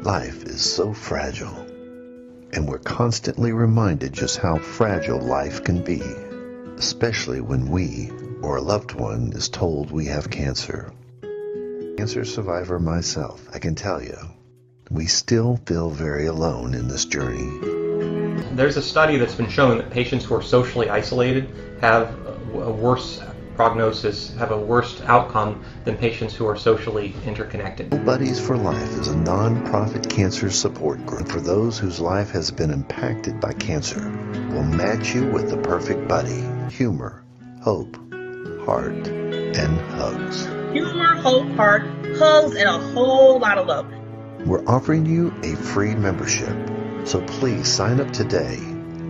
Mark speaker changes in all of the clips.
Speaker 1: Life is so fragile, and we're constantly reminded just how fragile life can be, especially when we or a loved one is told we have cancer. Cancer survivor myself, I can tell you, we still feel very alone in this journey.
Speaker 2: There's a study that's been showing that patients who are socially isolated have a worse prognosis, have a worse outcome than patients who are socially interconnected.
Speaker 1: Buddies for Life is a non-profit cancer support group for those whose life has been impacted by cancer. We'll match you with the perfect buddy. Humor, hope, heart, and hugs.
Speaker 3: Humor, hope, heart, hugs, and a whole lot of love.
Speaker 1: We're offering you a free membership, so please sign up today.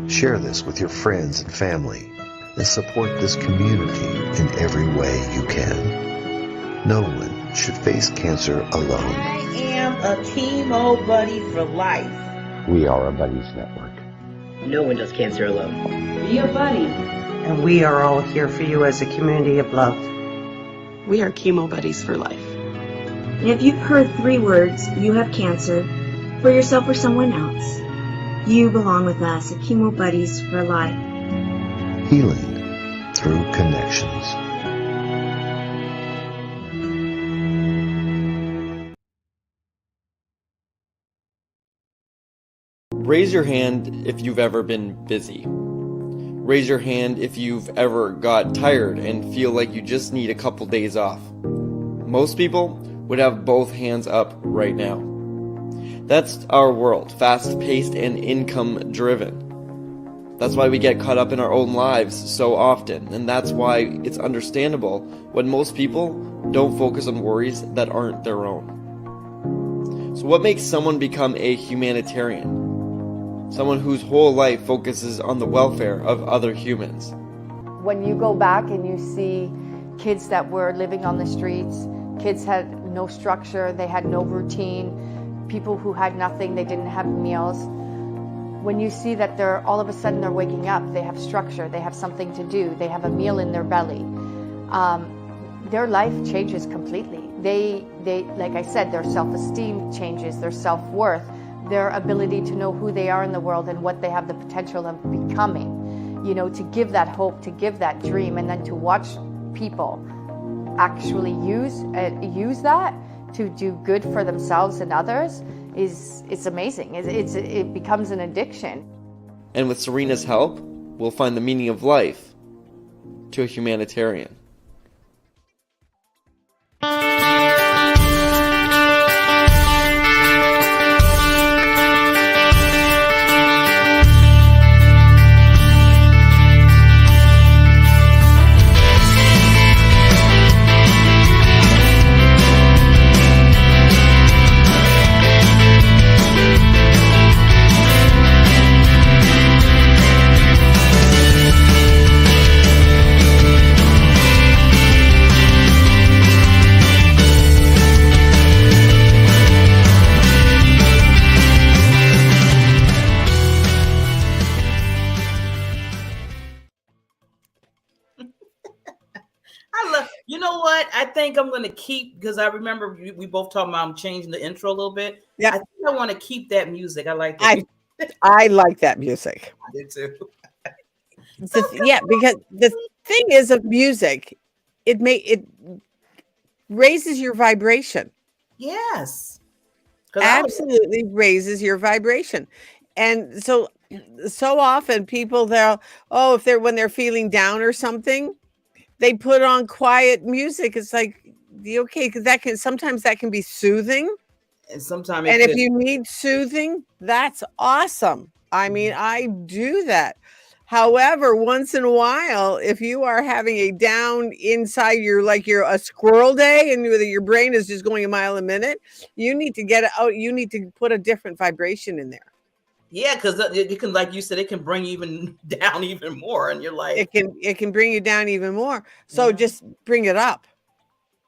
Speaker 1: Share this with your friends and family, and support this community in every way you can. No one should face cancer alone.
Speaker 3: I am a chemo buddy for life.
Speaker 4: We are a buddies network.
Speaker 5: No one does cancer alone.
Speaker 6: Be a buddy.
Speaker 7: And we are all here for you as a community of love.
Speaker 6: We are chemo buddies for life.
Speaker 8: And if you've heard 3 words, you have cancer, for yourself or someone else, you belong with us at Chemo Buddies for Life.
Speaker 1: Healing through connections.
Speaker 9: Raise your hand if you've ever been busy. Raise your hand if you've ever got tired and feel like you just need a couple days off. Most people would have both hands up right now. That's our world, fast-paced and income-driven. That's why we get caught up in our own lives so often, and that's why it's understandable when most people don't focus on worries that aren't their own. So what makes someone become a humanitarian? Someone whose whole life focuses on the welfare of other humans.
Speaker 10: When you go back and you see kids that were living on the streets, kids had no structure, they had no routine, people who had nothing, they didn't have meals. When you see that they're all of a sudden they're waking up, they have structure, they have something to do, they have a meal in their belly, their life changes completely. They like I said, their self-esteem changes, their self-worth, their ability to know who they are in the world and what they have the potential of becoming. You know, to give that hope, to give that dream, and then to watch people actually use that to do good for themselves and others it's amazing. It becomes an addiction.
Speaker 9: And with Serena's help, we'll find the meaning of life to a humanitarian.
Speaker 3: You know what? I think I'm going to keep, because I remember we both talking about I'm changing the intro a little bit.
Speaker 7: Yeah.
Speaker 3: I think I want to keep that music. I like that.
Speaker 7: I like that music.
Speaker 3: I did too.
Speaker 7: Yeah, because the thing is of music, it raises your vibration.
Speaker 3: Yes.
Speaker 7: Absolutely raises your vibration. And so often people when they're feeling down or something, they put on quiet music. It's like, okay, because sometimes that can be soothing.
Speaker 3: And sometimes,
Speaker 7: if you need soothing, that's awesome. I mean, I do that. However, once in a while, if you are having a down inside, you're a squirrel day and your brain is just going a mile a minute, you need to get it out. You need to put a different vibration in there.
Speaker 3: Yeah, because it can, like you said, it can bring even down even more, and you're like,
Speaker 7: it can bring you down even more. So just bring it up.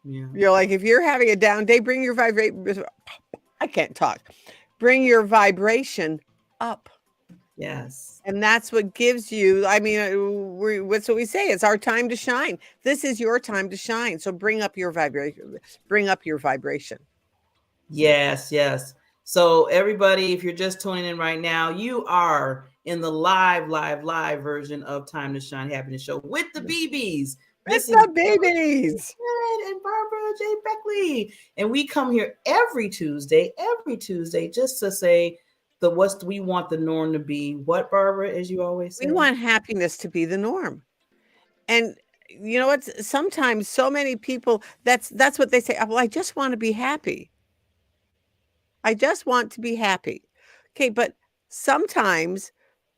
Speaker 7: Yeah, you're like, if you're having a down day, bring your vibration. I can't talk. Bring your vibration up.
Speaker 3: Yes,
Speaker 7: and that's what gives you. I mean, what's what we say? It's our time to shine. This is your time to shine. So bring up your vibration. Bring up your vibration.
Speaker 3: Yes, yes. So everybody, if you're just tuning in right now, you are in the live version of Time to Shine Happiness Show with the BBs.
Speaker 7: This is the babies
Speaker 3: and Barbara J. Beckley. And we come here every Tuesday, just to say what we want the norm to be. What, Barbara, as you always say?
Speaker 7: We want happiness to be the norm. And you know what? Sometimes so many people, that's what they say. Well, I just want to be happy. I just want to be happy. Okay, but sometimes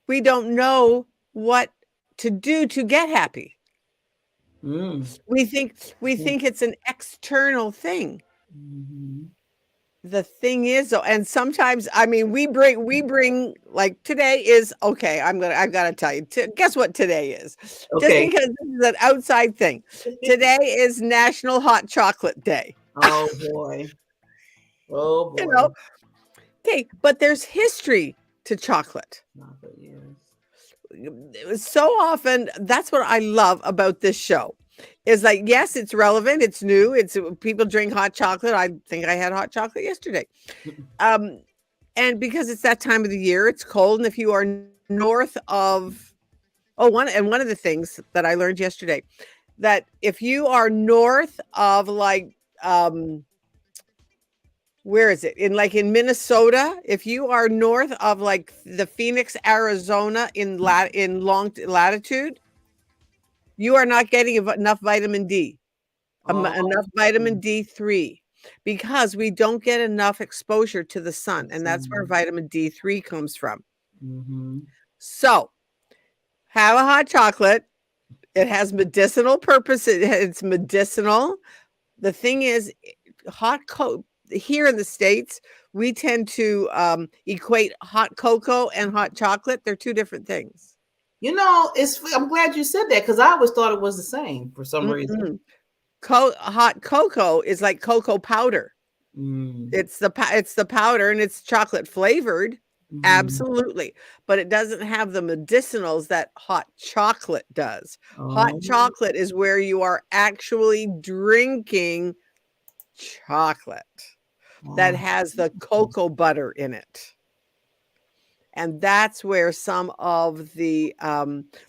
Speaker 7: we don't know what to do to get happy. We think it's an external thing. The thing is, and sometimes, I mean, we bring like today is okay. I've got to tell you. Guess what today is?
Speaker 3: Okay.
Speaker 7: Just because this is an outside thing. Today is National Hot Chocolate Day.
Speaker 3: Oh boy. Oh boy.
Speaker 7: You know. Okay, but there's history to chocolate. So often, that's what I love about this show. Is like, yes, it's relevant, it's new, it's people drink hot chocolate. I think I had hot chocolate yesterday. And because it's that time of the year, it's cold. And if you are north of one of the things that I learned yesterday, that if you are north of like where is it? In Minnesota, if you are north of like the Phoenix, Arizona in long latitude, you are not getting enough vitamin D, enough vitamin D3, because we don't get enough exposure to the sun. And that's where vitamin D3 comes from. So have a hot chocolate. It has medicinal purpose. It's medicinal. The thing is, here in the States, we tend to equate hot cocoa and hot chocolate. They're two different things.
Speaker 3: You know, I'm glad you said that, because I always thought it was the same for some reason.
Speaker 7: Hot cocoa is like cocoa powder. It's the powder, and it's chocolate flavored. Absolutely. But it doesn't have the medicinals that hot chocolate does. Hot chocolate is where you are actually drinking chocolate that has the cocoa butter in it. And that's where some of the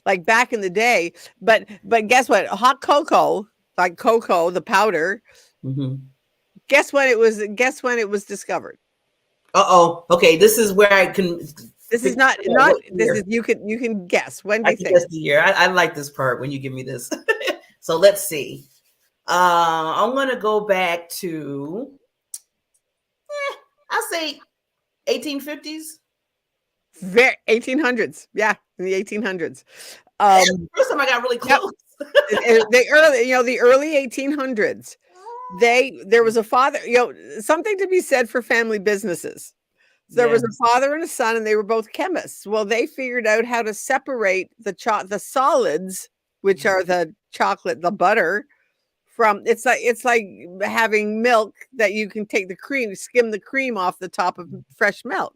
Speaker 7: like back in the day, but guess what? Hot cocoa, like cocoa, the powder. Guess when it was discovered?
Speaker 3: Okay, this is where I can.
Speaker 7: This is not. This is you can guess. When do you think?
Speaker 3: Guess the year. I like this part when you give me this. So let's see. I'm gonna go back to. I'll say 1850s.
Speaker 7: 1800s. Yeah, in the 1800s.
Speaker 3: First time I got really close.
Speaker 7: The early 1800s. There was a father, something to be said for family businesses. So there was a father and a son, and they were both chemists. Well, they figured out how to separate the solids, which are the chocolate, the butter, from it's like having milk that you can take the cream, skim the cream off the top of fresh milk.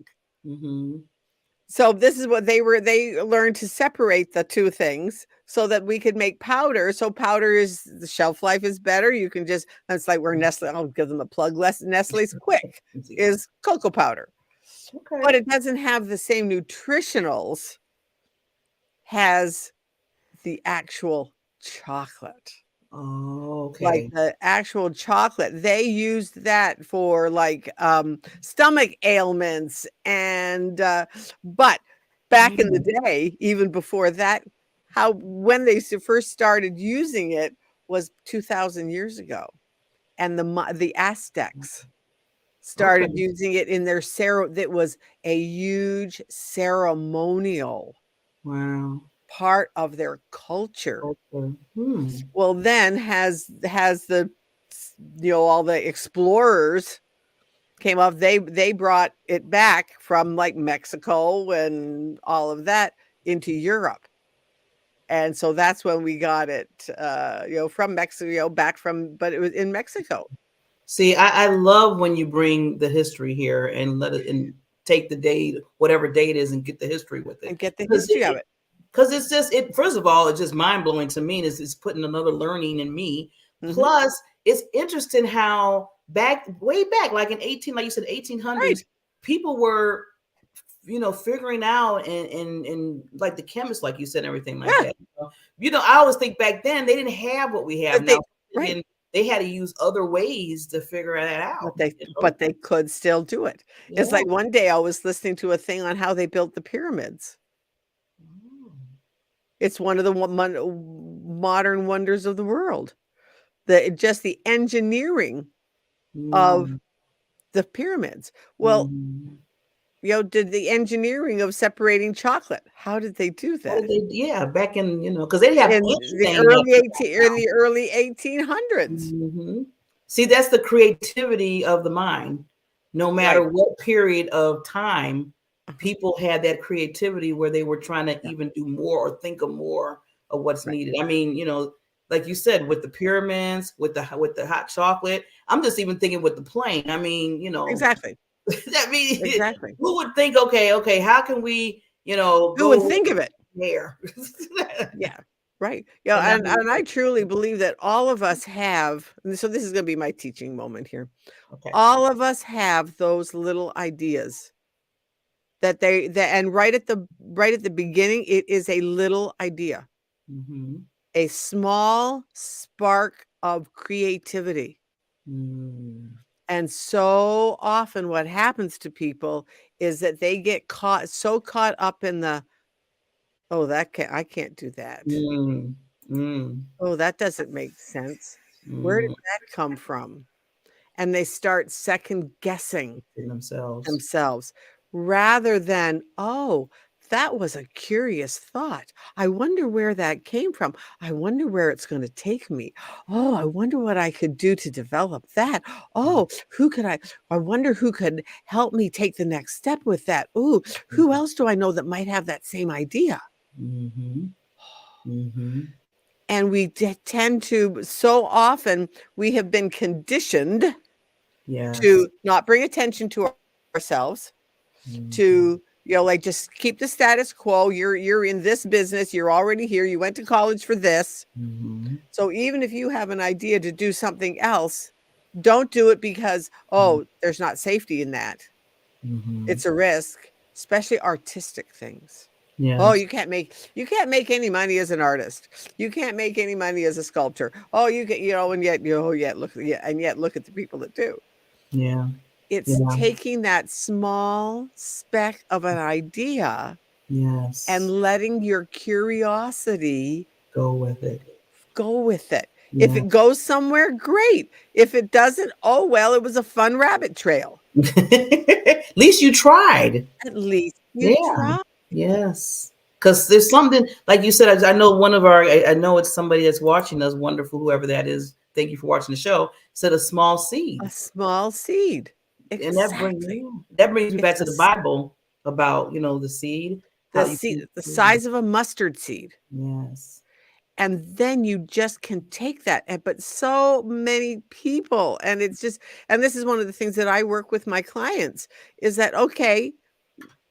Speaker 7: So this is what they learned to separate the two things so that we could make powder. So powder the shelf life is better. You can it's like where Nestle, I'll give them a plug. Nestle's Quick is cocoa powder. Okay. But it doesn't have the same nutritionals as the actual chocolate.
Speaker 3: Oh, okay.
Speaker 7: Like the actual chocolate, they used that for like stomach ailments, and but back in the day, even before that, when they first started using it was 2,000 years ago, and the Aztecs started using it in their that was a huge ceremonial.
Speaker 3: Wow.
Speaker 7: Part of their culture. Well, then has the all the explorers came up, they brought it back from like Mexico and all of that into Europe, and so that's when we got it from Mexico but it was in Mexico.
Speaker 3: See, I love when you bring the history here and let it and take the date, whatever date is, and get the history with it
Speaker 7: and get the history of it.
Speaker 3: Because it's just first of all, it's just mind-blowing to me. It's putting another learning in me. Plus, it's interesting how way back, like in like you said, 1800s, people were, figuring out and like the chemists, like you said, and everything like that. I always think back then they didn't have what we have now.
Speaker 7: Right.
Speaker 3: They had to use other ways to figure that out.
Speaker 7: But they could still do it.
Speaker 3: Yeah.
Speaker 7: It's like one day I was listening to a thing on how they built the pyramids. It's one of the modern wonders of the world. Just the engineering of the pyramids. Well, did the engineering of separating chocolate. How did they do that?
Speaker 3: Back in, because they have
Speaker 7: in the early 1800s.
Speaker 3: See, that's the creativity of the mind. No matter what period of time, people had that creativity where they were trying to even do more or think of more of what's needed. I mean, like you said, with the pyramids, with the hot chocolate, I'm just even thinking with the plane. I mean,
Speaker 7: exactly.
Speaker 3: I mean,
Speaker 7: exactly.
Speaker 3: Who would think? Okay, how can we,
Speaker 7: who would think of it?
Speaker 3: There.
Speaker 7: Yeah. Right. Yeah. And I truly believe that all of us have, and so this is going to be my teaching moment here. Okay. All of us have those little ideas and right at the beginning, it is a little idea, a small spark of creativity. And so often what happens to people is that they get caught up in the, I can't do that. Oh, that doesn't make sense. Where did that come from? And they start second guessing themselves rather than, that was a curious thought. I wonder where that came from. I wonder where it's going to take me. Oh, I wonder what I could do to develop that. Oh, I wonder who could help me take the next step with that. Ooh, who else do I know that might have that same idea? And we tend to, so often we have been conditioned to not bring attention to ourselves, to, just keep the status quo. You're in this business. You're already here. You went to college for this. So even if you have an idea to do something else, don't do it because, there's not safety in that. It's a risk, especially artistic things. Yes. Oh, you can't make any money as an artist. You can't make any money as a sculptor. Oh, you can, and yet look at the people that do.
Speaker 3: Yeah.
Speaker 7: It's taking that small speck of an idea, and letting your curiosity
Speaker 3: go with it.
Speaker 7: Yeah. If it goes somewhere, great. If it doesn't, it was a fun rabbit trail.
Speaker 3: At least you tried.
Speaker 7: At least you tried.
Speaker 3: Yes. Because there's something, like you said, I know I know it's somebody that's watching us, wonderful, whoever that is. Thank you for watching the show. Said a small seed.
Speaker 7: A small seed. Exactly.
Speaker 3: And that brings me back to the Bible about, the seed.
Speaker 7: The size of a mustard seed.
Speaker 3: Yes.
Speaker 7: And then you just can take that. But so many people, and this is one of the things that I work with my clients, is that, okay,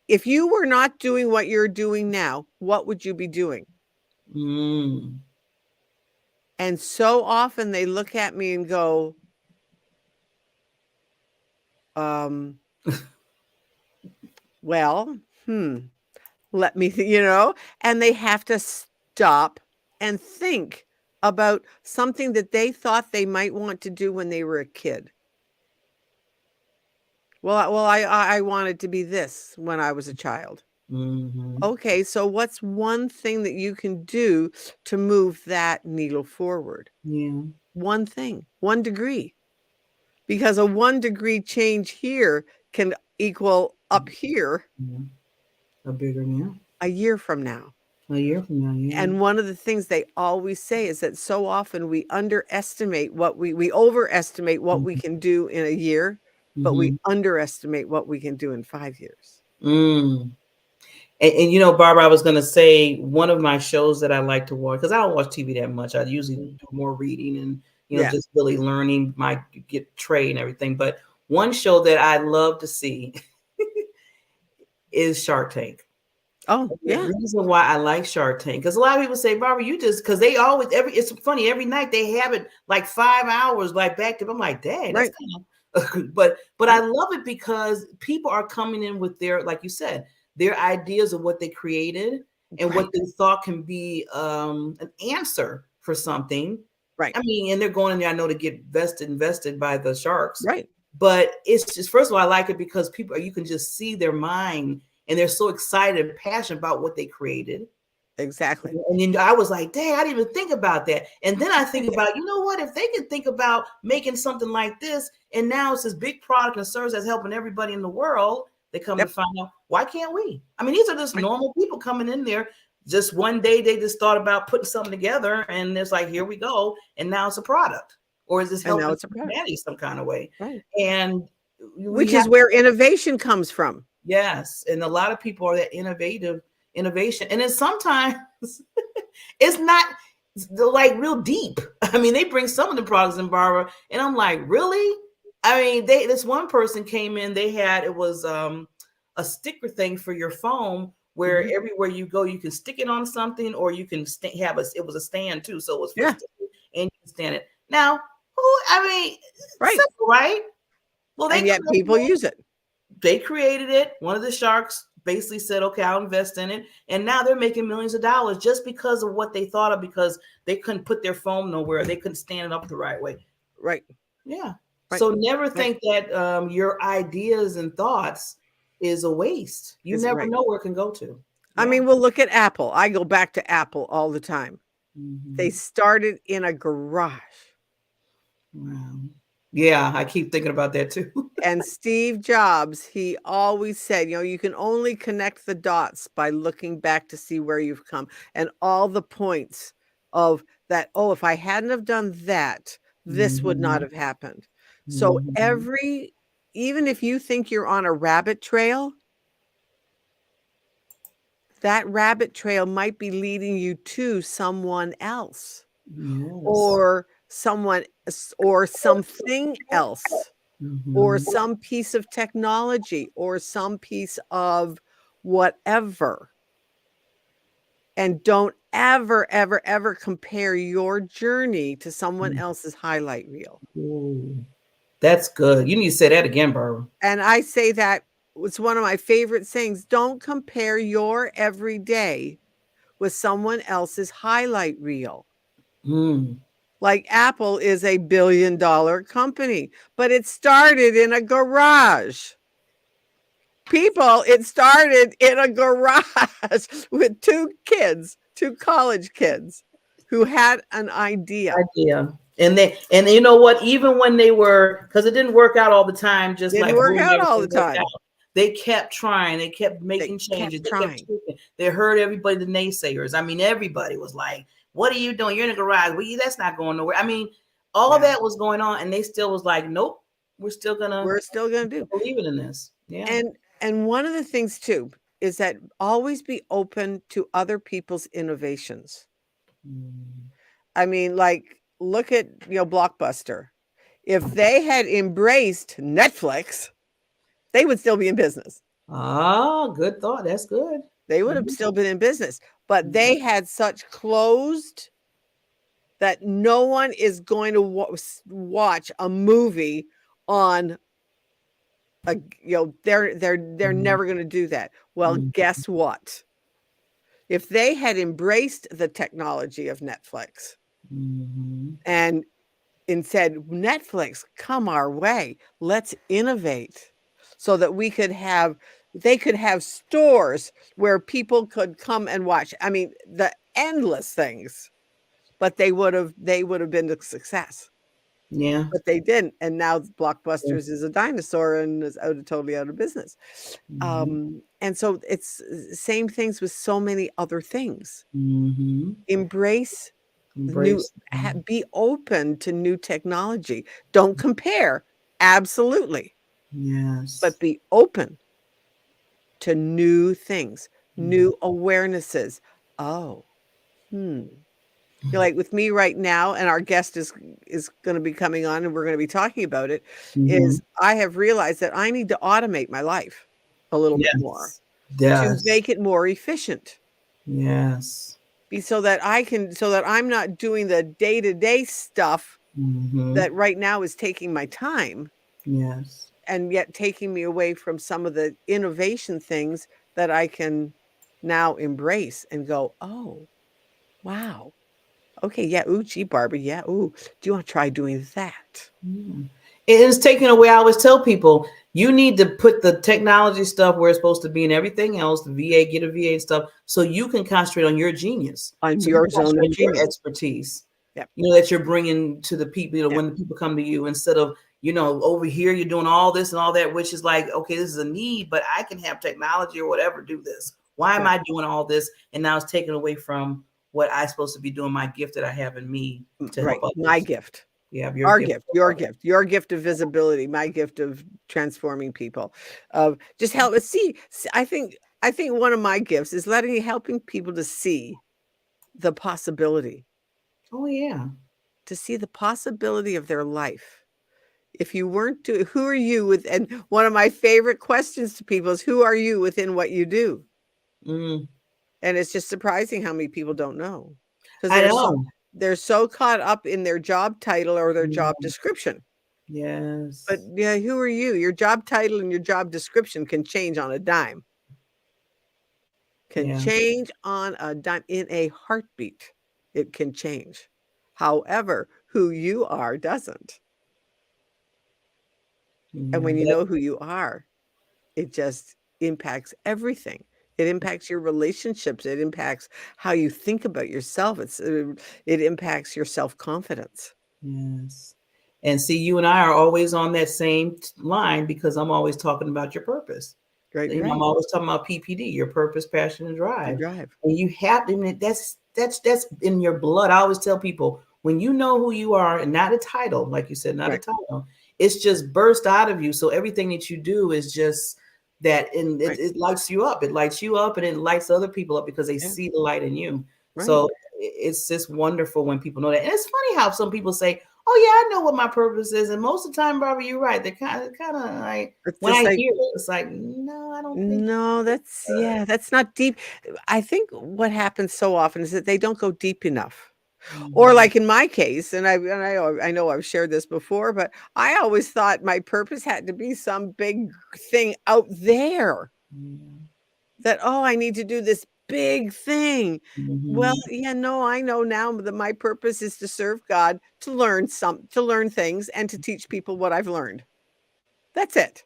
Speaker 7: if you were not doing what you're doing now, what would you be doing? And so often they look at me and go, let me, and they have to stop and think about something that they thought they might want to do when they were a kid. Well, I wanted to be this when I was a child. Okay, so what's one thing that you can do to move that needle forward?
Speaker 3: Yeah.
Speaker 7: One thing, 1 degree. Because a 1 degree change here can equal up here.
Speaker 3: A bigger now.
Speaker 7: A year from now.
Speaker 3: Yeah.
Speaker 7: And one of the things they always say is that so often we underestimate we overestimate what we can do in a year, but we underestimate what we can do in 5 years.
Speaker 3: And Barbara, I was going to say, one of my shows that I like to watch, because I don't watch TV that much. I usually do more reading and, just really learning get trade and everything. But one show that I love to see is Shark Tank.
Speaker 7: Oh, yeah.
Speaker 3: The reason why I like Shark Tank, because a lot of people say, Barbara, because they always, it's funny, every night they have it like 5 hours, like back to, I'm like, dang, that's kind of but I love it because people are coming in with their, like you said, their ideas of what they created and what they thought can be an answer for something.
Speaker 7: Right.
Speaker 3: I mean, and they're going in there, I know, to get invested by the sharks.
Speaker 7: Right.
Speaker 3: But it's just, first of all, I like it because people, you can just see their mind and they're so excited and passionate about what they created.
Speaker 7: Exactly.
Speaker 3: And then I was like, dang, I didn't even think about that. And then I think about, you know what, if they can think about making something like this, and now it's this big product and service that's helping everybody in the world, they come to find out, why can't we? I mean, these are just normal people coming in there. Just one day they just thought about putting something together, and it's like, here we go. And now it's a product. Or is this helping humanity some kind of way?
Speaker 7: Right.
Speaker 3: And
Speaker 7: which is where innovation comes from.
Speaker 3: Yes. And a lot of people are that innovation. And then sometimes it's not like real deep. I mean, they bring some of the products in, Barbara, and I'm like, really? I mean, this one person came in, it was a sticker thing for your phone where everywhere you go, you can stick it on something, or you can it was a stand too. So it was for sticker, and you can stand it. Now, simple, right? Well,
Speaker 7: and yet people use it.
Speaker 3: They created it. One of the sharks basically said, okay, I'll invest in it. And now they're making millions of dollars just because of what they thought of, because they couldn't put their phone nowhere. They couldn't stand it up the right way.
Speaker 7: Right.
Speaker 3: Yeah.
Speaker 7: Right.
Speaker 3: So never think that your ideas and thoughts is a waste. You never know where it can go to. Yeah.
Speaker 7: I mean, we'll look at Apple. I go back to Apple all the time. They started in a garage.
Speaker 3: Wow. Yeah, I keep thinking about that too.
Speaker 7: And Steve Jobs, he always said, you can only connect the dots by looking back to see where you've come, and all the points of that. Oh, if I hadn't have done that, this would not have happened. So even if you think you're on a rabbit trail, that rabbit trail might be leading you to someone else. Or someone, or something else, or some piece of technology, or some piece of whatever. And don't ever, ever, ever compare your journey to someone else's highlight reel.
Speaker 3: Ooh, that's good. You need to say that again, Barbara.
Speaker 7: And I say that it's one of my favorite sayings. Don't compare your everyday with someone else's highlight reel. Like Apple is a $1 billion company, but it started in a garage. People, it started in a garage with two college kids who had an idea.
Speaker 3: And you know what? Even when they were, because it didn't work out all the time, they kept trying. They kept making changes. They heard everybody, the naysayers. I mean, everybody was like, what are you doing? You're in a garage. Well, that's not going nowhere. I mean, all of that was going on, and they still was like, nope, we're still gonna
Speaker 7: do
Speaker 3: believing in this. Yeah.
Speaker 7: And one of the things too is that always be open to other people's innovations. I mean, like, look at Blockbuster. If they had embraced Netflix, they would still be in business.
Speaker 3: Ah, good thought. That's good.
Speaker 7: They would have still been in business, but they had such closed that no one is going to watch a movie on they're never going to do that. Well, guess what? If they had embraced the technology of Netflix and said, Netflix, come our way, let's innovate so that they could have stores where people could come and watch. I mean, the endless things, but they would have been a success.
Speaker 3: Yeah.
Speaker 7: But they didn't. And now Blockbusters is a dinosaur and is totally out of business. And so it's same things with so many other things. Embrace new, be open to new technology. Don't compare. Absolutely.
Speaker 3: Yes.
Speaker 7: But be open to new things, new awarenesses. Like with me right now, and our guest is going to be coming on, and we're going to be talking about it, is I have realized that I need to automate my life a little bit more to make it more efficient.
Speaker 3: Yes.
Speaker 7: So that I'm not doing the day-to-day stuff that right now is taking my time.
Speaker 3: Yes.
Speaker 7: and yet taking me away from some of the innovation things that I can now embrace and go, oh, wow. Okay, yeah, ooh, gee, Barbara, yeah, ooh, do you want to try doing that?
Speaker 3: It is taking away. I always tell people, you need to put the technology stuff where it's supposed to be and everything else, the VA, get a VA and stuff, so you can concentrate on your genius.
Speaker 7: On
Speaker 3: So
Speaker 7: your
Speaker 3: you
Speaker 7: zone
Speaker 3: concentrate
Speaker 7: of
Speaker 3: on your
Speaker 7: genius.
Speaker 3: expertise,
Speaker 7: Yep.
Speaker 3: that you're bringing to the people,
Speaker 7: Yep.
Speaker 3: when the people come to you, instead of, over here, you're doing all this and all that, which is like, okay, this is a need, but I can have technology or whatever, do this. Why am I doing all this? And now it's taken away from what I'm supposed to be doing, my gift that I have in me to help others.
Speaker 7: My gift.
Speaker 3: Yeah,
Speaker 7: your gift of visibility, my gift of transforming people, of just help us see. I think one of my gifts is helping people to see the possibility.
Speaker 3: Oh yeah.
Speaker 7: To see the possibility of their life. If you weren't doing, who are you with? And one of my favorite questions to people is, who are you within what you do? And it's just surprising how many people don't know. Because they're so caught up in their job title or their job description.
Speaker 3: Yes.
Speaker 7: But yeah, who are you? Your job title and your job description can change on a dime. Change on a dime, in a heartbeat. It can change. However, who you are doesn't. And when you know who you are, it just impacts everything. It impacts your relationships. It impacts how you think about yourself. It impacts your self-confidence.
Speaker 3: Yes. And see, you and I are always on that same line, because I'm always talking about your purpose.
Speaker 7: Right.
Speaker 3: I'm always talking about PPD, your purpose, passion, and drive. And you have to, that's in your blood. I always tell people, when you know who you are, and not a title, like you said, not a title, it's just burst out of you. So everything that you do is just that, and it lights you up. It lights you up, and it lights other people up, because they see the light in you. So it's just wonderful when people know that. And it's funny how some people say, oh yeah, I know what my purpose is. And most of the time, Barbara, you're right. They're kind of like, when I hear it, it's like, no, I don't think.
Speaker 7: No, that's not deep. I think what happens so often is that they don't go deep enough. Or like in my case, and I know I've shared this before, but I always thought my purpose had to be some big thing out there. That, oh, I need to do this big thing. Well, yeah, no, I know now that my purpose is to serve God, to learn things, and to teach people what I've learned. That's it.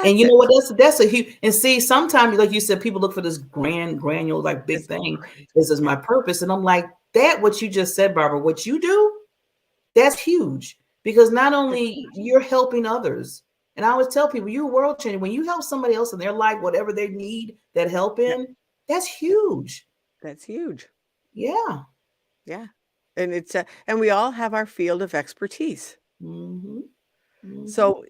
Speaker 3: And you know what? That's a huge. And see, sometimes, like you said, people look for this granular, like big thing. This is my purpose, and I'm like, that. What you just said, Barbara, what you do, that's huge, because not only you're helping others, and I always tell people, you're world changing when you help somebody else in their life, whatever they need that help in. That's huge.
Speaker 7: That's huge.
Speaker 3: Yeah.
Speaker 7: Yeah, and it's and we all have our field of expertise. So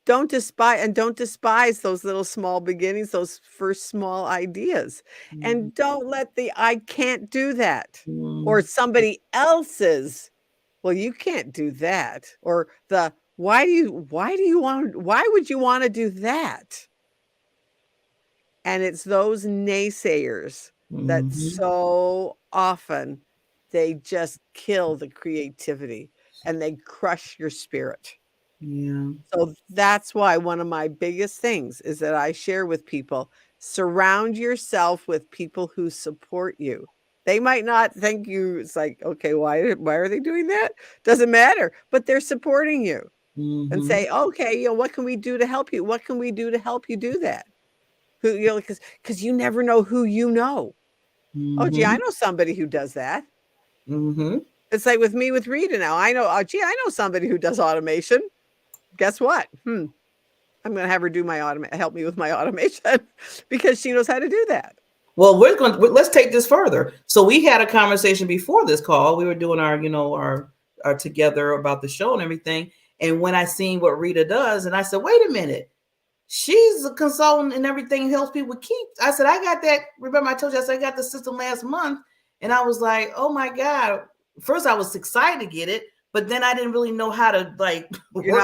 Speaker 7: don't despise those little small beginnings, those first small ideas. And don't let the I can't do that or somebody else's, well, you can't do that, or the why would you want to do that? And it's those naysayers that so often they just kill the creativity and they crush your spirit.
Speaker 3: Yeah.
Speaker 7: So that's why one of my biggest things is that I share with people, surround yourself with people who support you. They might not think you, it's like, okay, why are they doing that? Doesn't matter, but they're supporting you and say, okay, what can we do to help you? What can we do to help you do that? Who, because you never know who you know. Oh, gee, I know somebody who does that. It's like with me with Rita now. I know, I know somebody who does automation. Guess what? I'm going to have her do help me with my automation because she knows how to do that.
Speaker 3: Well, let's take this further. So we had a conversation before this call. We were doing our together about the show and everything. And when I seen what Rita does, and I said, wait a minute, she's a consultant and everything, helps people keep. I said, I got that. Remember, I told you, I said, I got the system last month. And I was like, oh my God. First, I was excited to get it, but then I didn't really know how to work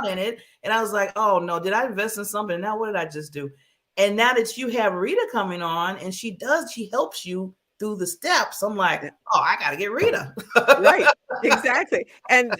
Speaker 3: in it. And I was like, oh no, did I invest in something? And now what did I just do? And now that you have Rita coming on and she helps you through the steps, I'm like, oh, I got to get Rita.
Speaker 7: Right. Exactly. And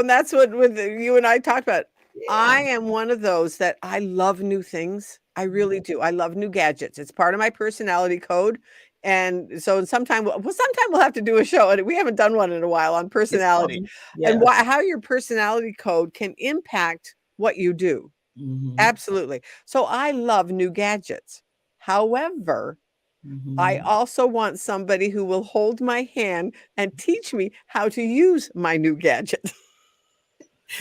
Speaker 7: that's what with you and I talked about.
Speaker 3: Yeah.
Speaker 7: I am one of those that I love new things. I really do. I love new gadgets. It's part of my personality code. And so sometime we'll have to do a show, and we haven't done one in a while, on personality and how your personality code can impact what you do. Absolutely. So I love new gadgets. However, I also want somebody who will hold my hand and teach me how to use my new gadget.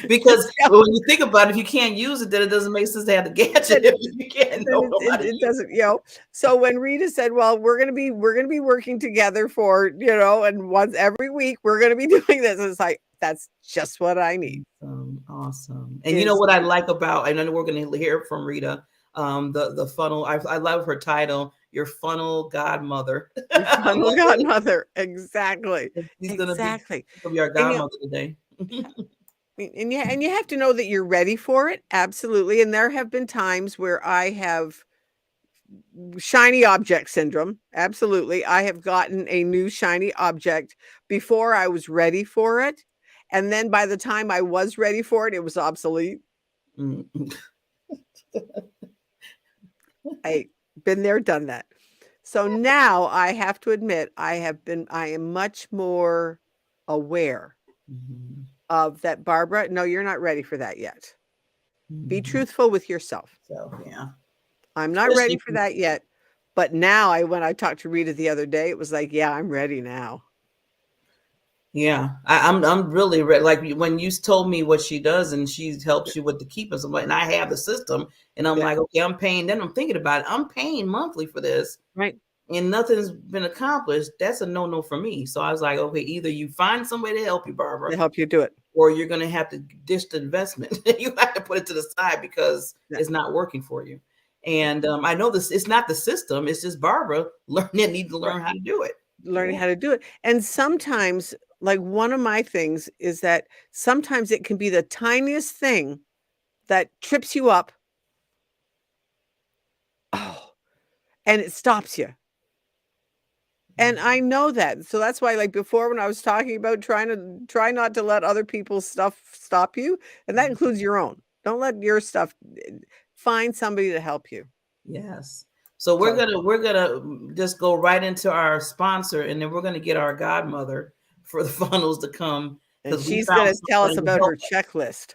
Speaker 3: Because when you think about it, if you can't use it, then it doesn't make sense to have the gadget. If you can't,
Speaker 7: it doesn't, So when Rita said, "Well, we're gonna be working together for and once every week we're gonna be doing this," it's like that's just what I need.
Speaker 3: Awesome. And you know what I like about? I know we're gonna hear from Rita. The funnel. I love her title. Your funnel godmother.
Speaker 7: Your funnel godmother. Exactly.
Speaker 3: She's gonna be our godmother today.
Speaker 7: And you have to know that you're ready for it. Absolutely. And there have been times where I have shiny object syndrome. Absolutely. I have gotten a new shiny object before I was ready for it. And then by the time I was ready for it, it was obsolete. I've been there, done that. So now I have to admit, I am much more aware of that, Barbara. No, you're not ready for that yet. Be truthful with yourself.
Speaker 3: So, yeah.
Speaker 7: I'm not ready for that yet. But now when I talked to Rita the other day, it was like, yeah, I'm ready now.
Speaker 3: Yeah, I'm really ready. Like when you told me what she does and she helps you with the keepers, I'm like, and I have the system, and I'm like, okay, I'm paying. Then I'm thinking about it. I'm paying monthly for this,
Speaker 7: right?
Speaker 3: And nothing's been accomplished. That's a no for me. So I was like, okay, either you find somebody to help you, Barbara,
Speaker 7: to help you do it,
Speaker 3: or you're going to have to ditch the investment. You have to put it to the side because it's not working for you. And I know this. It's not the system. It's just Barbara need to learn how to do it.
Speaker 7: Learning how to do it. And sometimes, like one of my things is that sometimes it can be the tiniest thing that trips you up. Oh, and it stops you. And I know that. So that's why, like before, when I was talking about try not to let other people's stuff stop you. And that includes your own. Don't let your stuff, find somebody to help you.
Speaker 3: Yes. So we're gonna just go right into our sponsor, and then we're gonna get our godmother for the funnels to come.
Speaker 7: And she's gonna tell us about her checklist.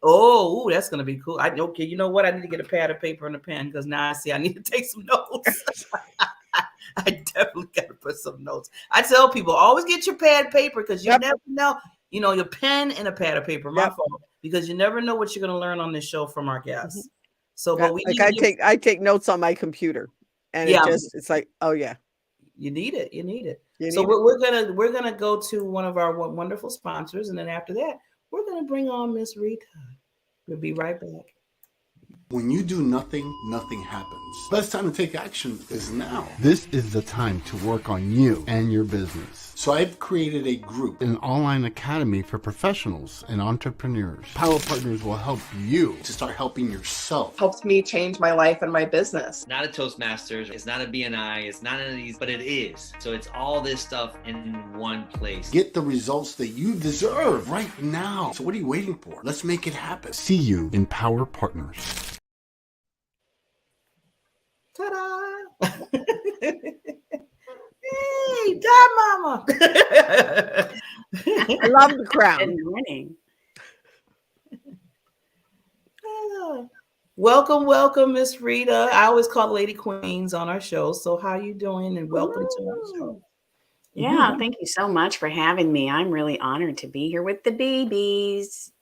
Speaker 3: Oh, that's gonna be cool. Okay, you know what? I need to get a pad of paper and a pen because now I see I need to take some notes. I definitely got to put some notes. I tell people always get your pad of paper because you never know. Your pen and a pad of paper. My fault, because you never know what you're gonna learn on this show from our guests. So, but
Speaker 7: I take notes on my computer, and it's like, oh yeah,
Speaker 3: you need it. We're gonna go to one of our wonderful sponsors, and then after that, we're gonna bring on Miss Rita. We'll be right back.
Speaker 4: When you do nothing, nothing happens. Best time to take action is now. This is the time to work on you and your business. So I've created a group, an online academy for professionals and entrepreneurs. Power Partners will help you to start helping yourself.
Speaker 11: Helps me change my life and my business.
Speaker 12: Not a Toastmasters, it's not a BNI, it's not any of these, but it is. So it's all this stuff in one place.
Speaker 4: Get the results that you deserve right now. So what are you waiting for? Let's make it happen. See you in Power Partners.
Speaker 3: Ta-da! Hey, Godmama!
Speaker 7: I love the crown.
Speaker 13: Good morning.
Speaker 3: Welcome, Miss Rita. I always call Lady Queens on our show. So how you doing? And welcome to our show.
Speaker 13: Yeah, thank you so much for having me. I'm really honored to be here with the babies.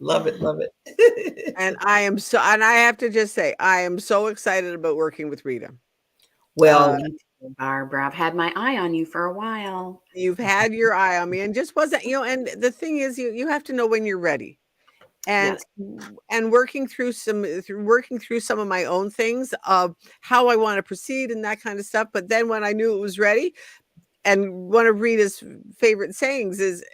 Speaker 3: Love it.
Speaker 7: And I have to just say, I am so excited about working with Rita.
Speaker 3: Well,
Speaker 13: Barbara, I've had my eye on you for a while.
Speaker 7: You've had your eye on me, and just wasn't, and the thing is, you have to know when you're ready. And working through some of my own things of how I want to proceed and that kind of stuff. But then when I knew it was ready, and one of Rita's favorite sayings is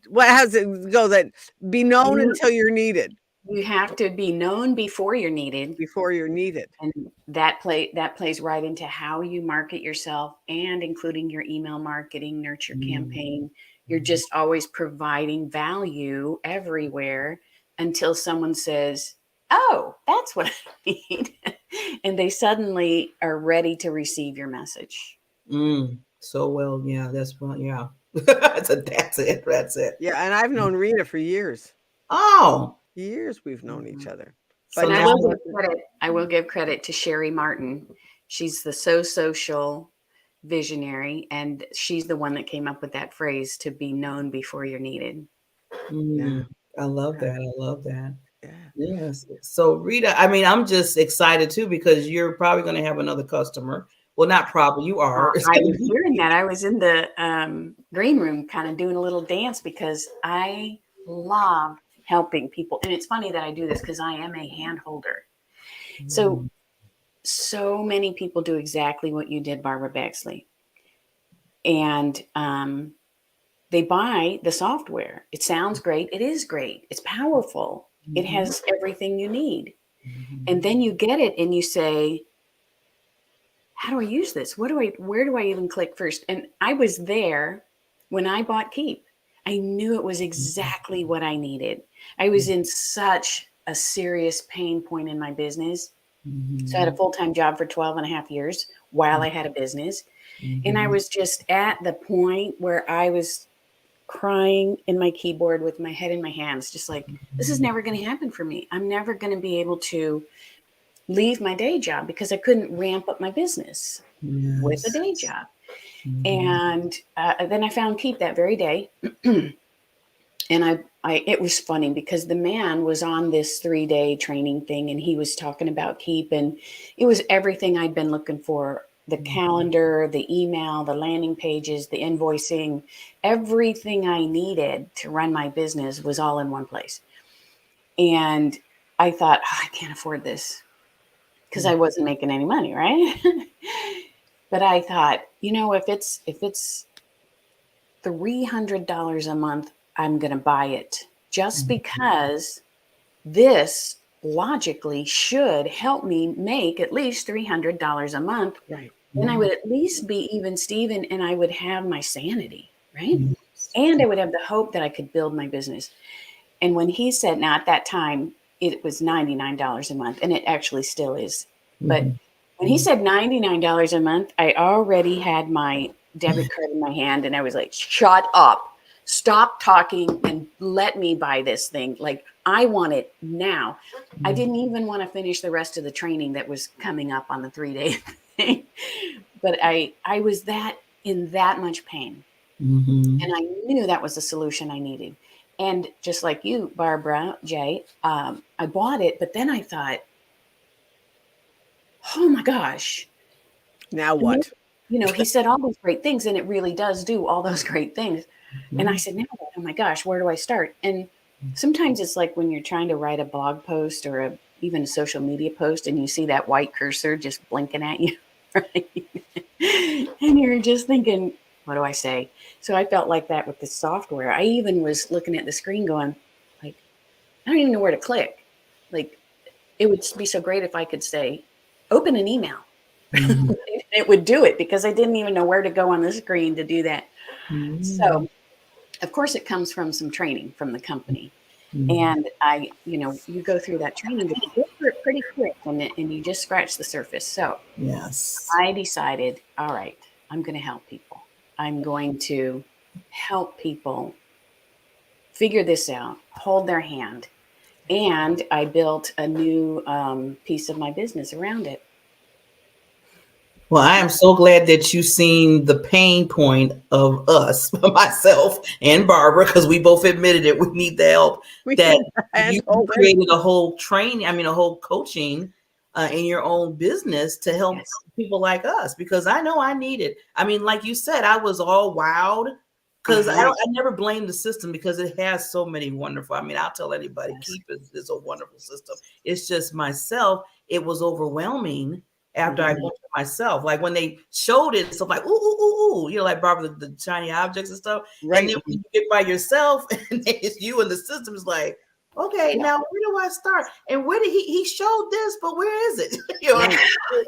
Speaker 7: what has it go, that be known until you're needed.
Speaker 13: You have to be known before you're needed.
Speaker 7: Before you're needed.
Speaker 13: And that plays right into how you market yourself, and including your email marketing, nurture campaign. You're just always providing value everywhere until someone says, oh, that's what I need. And they suddenly are ready to receive your message.
Speaker 3: So well, yeah, that's well, yeah. That's it.
Speaker 7: Yeah, and I've known Rita for years.
Speaker 3: Oh,
Speaker 7: years we've known each other.
Speaker 13: But so I will give credit to Sherry Martin. She's the social visionary, and she's the one that came up with that phrase, to be known before you're needed.
Speaker 3: Yeah. I love that. I love that. Yeah. Yes. So Rita, I mean, I'm just excited too, because you're probably going to have another customer. Well, not probably, you are.
Speaker 13: I was hearing that. I was in the green room kind of doing a little dance, because I love helping people. And it's funny that I do this, because I am a hand holder. So many people do exactly what you did, Barbara Bexley. And they buy the software. It sounds great. It is great. It's powerful. It has everything you need. And then you get it and you say, how do I use this? Where do I even click first? And I was there when I bought Keep. I knew it was exactly what I needed. I was in such a serious pain point in my business. So I had a full-time job for 12 and a half years while I had a business. And I was just at the point where I was crying in my keyboard with my head in my hands, just like, this is never going to happen for me. I'm never going to be able to leave my day job, because I couldn't ramp up my business with a day job. And then I found Keep that very day. And it was funny, because the man was on this 3-day training thing, and he was talking about Keep, and it was everything I'd been looking for: the calendar, the email, the landing pages, the invoicing, everything I needed to run my business was all in one place. And I thought, I can't afford this, because I wasn't making any money, right? But I thought, if it's $300 a month, I'm going to buy it, just because this logically should help me make at least $300 a month.
Speaker 7: Right.
Speaker 13: And I would at least be even Steven, and I would have my sanity, right? And I would have the hope that I could build my business. And when he said, now at that time, it was $99 a month, and it actually still is. But when he said $99 a month, I already had my debit card in my hand, and I was like, shut up. Stop talking and let me buy this thing. Like, I want it now. I didn't even want to finish the rest of the training that was coming up on the 3-day thing. But I was in that much pain. And I knew that was the solution I needed. And just like you, Barbara, Jay, I bought it, but then I thought, oh my gosh.
Speaker 7: Now what?
Speaker 13: He said all those great things, and it really does do all those great things. And I said, now what? Oh my gosh, where do I start? And sometimes it's like when you're trying to write a blog post or even a social media post, and you see that white cursor just blinking at you, right? And you're just thinking, what do I say? So I felt like that with the software. I even was looking at the screen going, like, I don't even know where to click. Like, it would be so great if I could say, open an email. It would do it, because I didn't even know where to go on the screen to do that. So, of course, it comes from some training from the company. And you go through that training, but you go through it pretty quick, and you just scratch the surface. So I decided, all right, I'm going to help people. I'm going to help people figure this out, hold their hand. And I built a new piece of my business around it.
Speaker 3: Well, I am so glad that you've seen the pain point of us, myself and Barbara, because we both admitted it. We need the help. That you created a whole training, a whole coaching in your own business to help people like us, because I know I need it. I mean, like you said, I was all wowed, because I never blame the system, because it has so many wonderful, I'll tell anybody, Keep is a wonderful system. It's just myself, it was overwhelming after I went to myself. Like when they showed it, so like, ooh, like Barbara, the shiny objects and stuff. Right. And then when you get by yourself and it's you and the system is like, Okay,
Speaker 13: Yeah.
Speaker 3: now where do I start? And where did he showed this, but where is it? You know,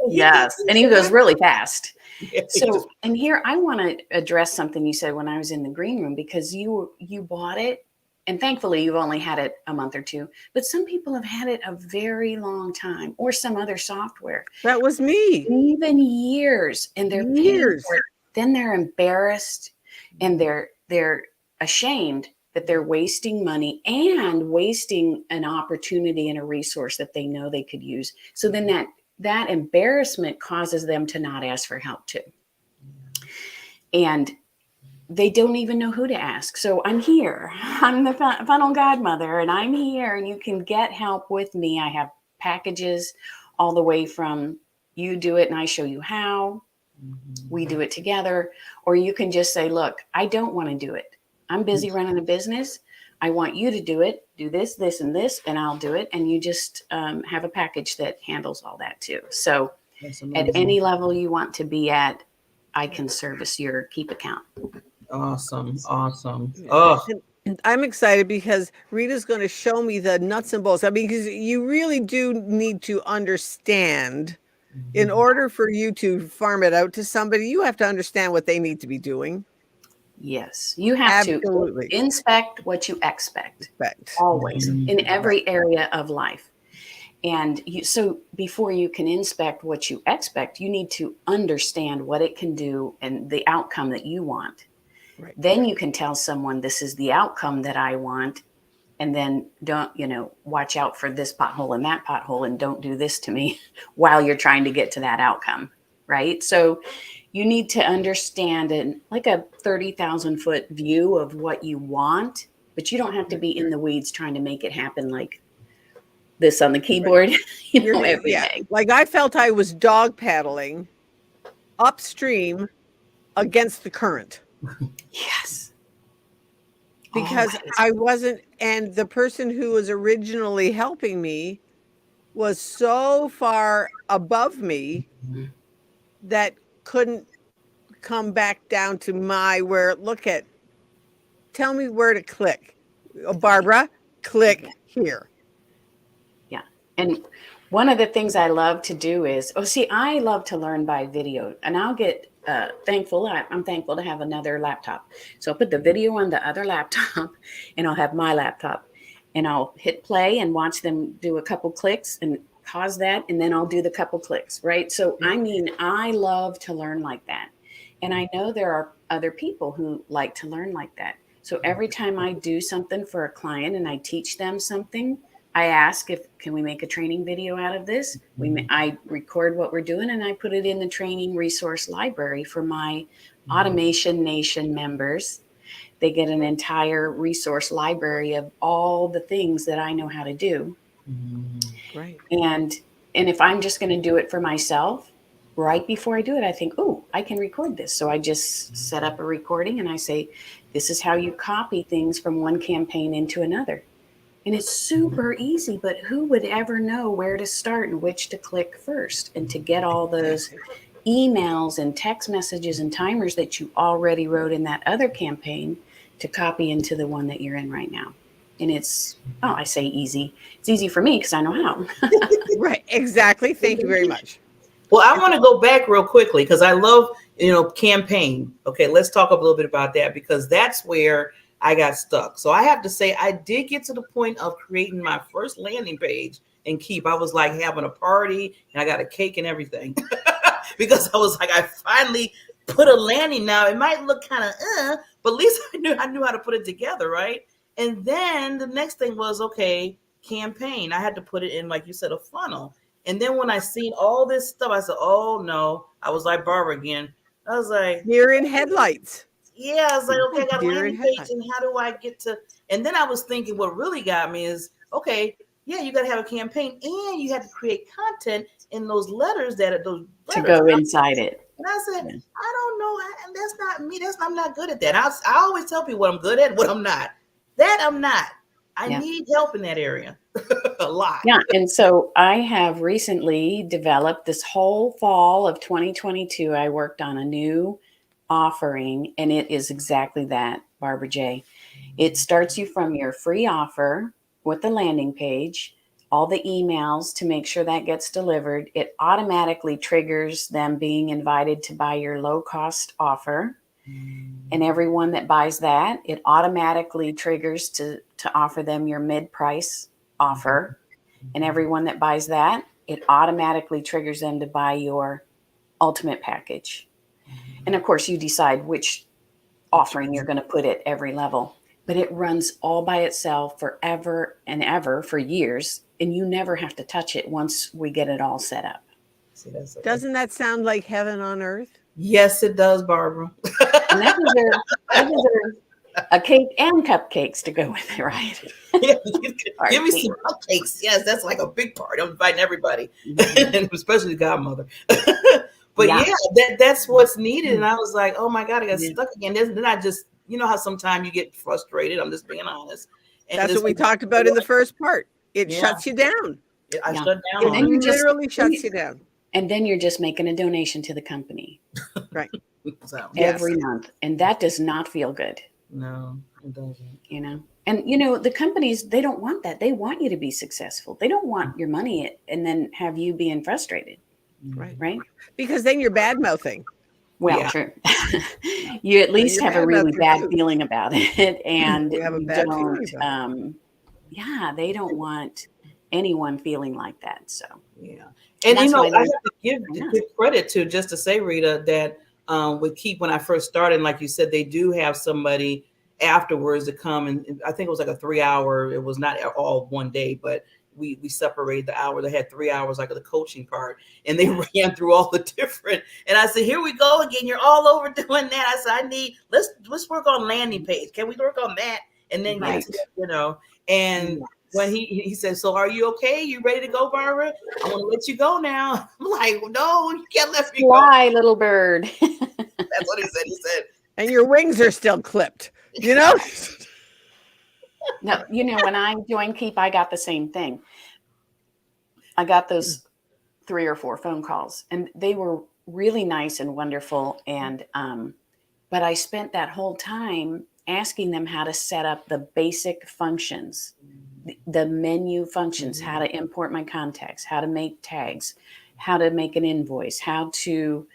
Speaker 13: Yes. And he goes really fast.
Speaker 3: Yeah,
Speaker 13: So, and here I want to address something you said when I was in the green room, because you bought it, and thankfully you've only had it a month or two, but some people have had it a very long time, or some other software.
Speaker 7: That was me.
Speaker 13: Even years, and they're paying for it. Then they're embarrassed, and they're ashamed that they're wasting money and wasting an opportunity and a resource that they know they could use. So then that embarrassment causes them to not ask for help too. And they don't even know who to ask. So I'm here. I'm the funnel godmother, and I'm here, and you can get help with me. I have packages all the way from you do it and I show you how. We do it together. Or you can just say, look, I don't want to do it. I'm busy running a business. I want you to do it. Do this, this, and this, and I'll do it. And you just have a package that handles all that too. So at any level you want to be at, I can service your Keep account.
Speaker 3: Awesome. Awesome.
Speaker 7: And I'm excited because Rita's going to show me the nuts and bolts. I mean, because you really do need to understand, in order for you to farm it out to somebody, you have to understand what they need to be doing.
Speaker 13: Yes, you have to inspect what you expect. Always, in every area of life. And so before you can inspect what you expect, you need to understand what it can do and the outcome that you want. Right. Then you can tell someone, this is the outcome that I want. And then don't, watch out for this pothole and that pothole, and don't do this to me while you're trying to get to that outcome. Right. So you need to understand like a 30,000 foot view of what you want, but you don't have to be in the weeds trying to make it happen like this on the keyboard, every day.
Speaker 7: Like I felt I was dog paddling upstream against the current.
Speaker 13: Yes.
Speaker 7: Because I wasn't, and the person who was originally helping me was so far above me that couldn't come back down to tell me where to click. Barbara, click here.
Speaker 13: Yeah. And one of the things I love to do is, I love to learn by video, and I'll get thankful. I'm thankful to have another laptop. So I'll put the video on the other laptop, and I'll have my laptop, and I'll hit play and watch them do a couple clicks and pause that. And then I'll do the couple clicks. Right. So, I love to learn like that. And I know there are other people who like to learn like that. So every time I do something for a client and I teach them something, I ask can we make a training video out of this? I record what we're doing and I put it in the training resource library for my Automation Nation members. They get an entire resource library of all the things that I know how to do.
Speaker 7: Right.
Speaker 13: And if I'm just going to do it for myself, right before I do it, I think, I can record this. So I just set up a recording and I say, this is how you copy things from one campaign into another. And it's super easy, but who would ever know where to start and which to click first, and to get all those emails and text messages and timers that you already wrote in that other campaign to copy into the one that you're in right now. And it's, I say easy. It's easy for me because I know how.
Speaker 7: Right. Exactly. Thank you very much.
Speaker 3: Well, I want to go back real quickly because I love, campaign. Okay, let's talk a little bit about that, because that's where I got stuck. So I have to say, I did get to the point of creating my first landing page in Keep. I was like having a party and I got a cake and everything because I was like, I finally put a landing. Now it might look kind of, but at least I knew how to put it together, right? And then the next thing was, okay, campaign. I had to put it in, like you said, a funnel. And then when I seen all this stuff, I said, oh no, I was like Barbara again. I was like,
Speaker 7: you're in headlights.
Speaker 3: Yeah, I was like, okay, I got a landing page, and how do I get to? And then I was thinking, what really got me is, okay, yeah, you got to have a campaign, and you have to create content in those letters to
Speaker 13: go inside it.
Speaker 3: And I said, I don't know, and that's not me. I'm not good at that. I always tell people what I'm good at, what I'm not. That I'm not. I need help in that area a lot.
Speaker 13: Yeah, and so I have recently developed this whole fall of 2022. I worked on a new offering, and it is exactly that, Barbara J. It starts you from your free offer with the landing page, all the emails to make sure that gets delivered. It automatically triggers them being invited to buy your low cost offer. And everyone that buys that, it automatically triggers to offer them your mid-price offer. And everyone that buys that, it automatically triggers them to buy your ultimate package. And of course, you decide which offering you're going to put at every level. But it runs all by itself forever and ever for years. And you never have to touch it once we get it all set up.
Speaker 7: Doesn't that sound like heaven on earth?
Speaker 3: Yes, it does, Barbara.
Speaker 13: And that deserves a cake and cupcakes to go with it, right?
Speaker 3: Give me some cupcakes. Yes, that's like a big party. I'm inviting everybody, and especially the godmother. But yeah, that's what's needed. And I was like, oh my God, I got stuck again. Then I just, you know how sometimes you get frustrated. I'm just being honest. And
Speaker 7: that's what we talked about in the first part. It shuts you down.
Speaker 3: I shut down.
Speaker 13: And then you
Speaker 7: literally shuts you down.
Speaker 13: And then you're just making a donation to the company.
Speaker 7: Right.
Speaker 13: Every month. And that does not feel good.
Speaker 3: No, it doesn't.
Speaker 13: You know? And, you know, the companies, they don't want that. They want you to be successful. They don't want your money and then have you being frustrated.
Speaker 7: Right.
Speaker 13: Right?
Speaker 7: Because then you're bad mouthing.
Speaker 13: Well, true. You at least have a really bad feeling about it. And
Speaker 7: you have a bad feeling about
Speaker 13: it. They don't want anyone feeling like that. So,
Speaker 3: yeah. And you know, I have to give credit to, just to say, Rita, that with Keep, when I first started, like you said, they do have somebody afterwards to come, and I think it was like a 3-hour. It was not all one day, but we separated the hour. They had 3 hours, like the coaching part, and they ran through all the different. And I said, "Here we go again. You're all over doing that." I said, let's work on landing page. Can we work on that? And then get to, you know, and. When he said, "So are you okay? You ready to go, Barbara? I want to let you go now." I'm like, "No, you can't let me
Speaker 13: fly, little bird."
Speaker 3: That's what he said. He said,
Speaker 7: "And your wings are still clipped." You know.
Speaker 13: No, you know, when I joined Keep, I got the same thing. I got those 3 or 4 phone calls, and they were really nice and wonderful. And but I spent that whole time asking them how to set up the basic functions. The menu functions, how to import my contacts, how to make tags, how to make an invoice, how to